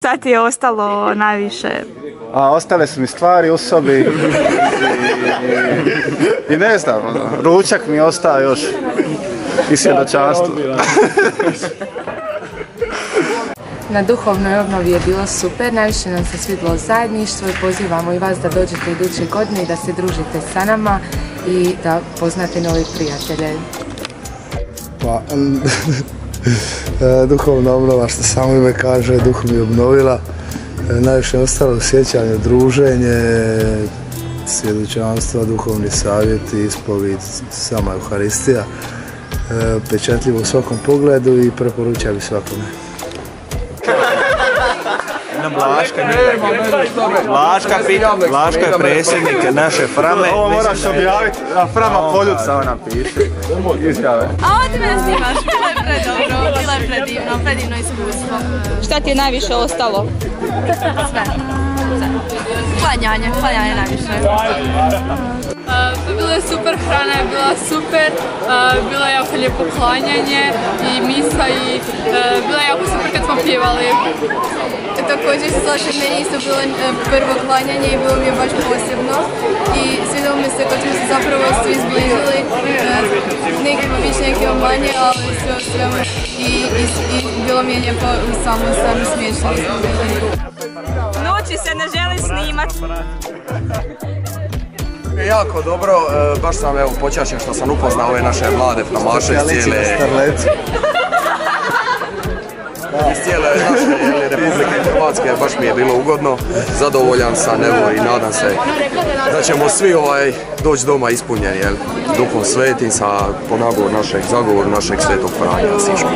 Šta ti je ostalo najviše? Ostale su mi stvari u sobi i ne znam, ručak mi je ostao još i svjedočanstvo. Na duhovnoj obnovi je bilo super, najviše nam se svidjelo zajedništvo i pozivamo i vas da dođete iduće godine i da se družite sa nama i da poznate nove prijatelje. Pa, duhovna obnova, što samo ime kaže, duh mi je obnovila. Najviše je ostalo sjećanje, druženje, svjedočanstva, duhovni savjeti, ispovid, sama Euharistija. Pečatljivo u svakom pogledu i preporučio bi svakome. Blaška je predsjednik naše Frame. Ovo moraš objaviti, a Frama Poljuca ona piše. Izjave. A ovdje me snimaš, bilo je predobro, bilo je predivno iskustvo. Šta ti je najviše ostalo? Sve. Klanjanje najviše. Bilo je super, hrana je bila super, bilo je jako lijepo klanjanje i misa i bilo je jako super kad smo pjevali. Također se slažem, meni isto bilo prvo klanjanje i bilo mi je baš posebno i svidjelo mi se kad smo se zapravo svi zbližili, nekima više, nekima manje, ali sve o svemu i bilo mi je lijepo samo smiješno smo bili. Noći se ne želi snimat. Jako dobro, baš sam počašen što sam upoznao ove naše mlade framaše iz cijele naše Republike Hrvatske, baš mi je bilo ugodno, zadovoljan sam i nadam se da ćemo svi doći doma ispunjeni Duhom Svetim sa zagovoru našeg Svetog Franja Asiškog.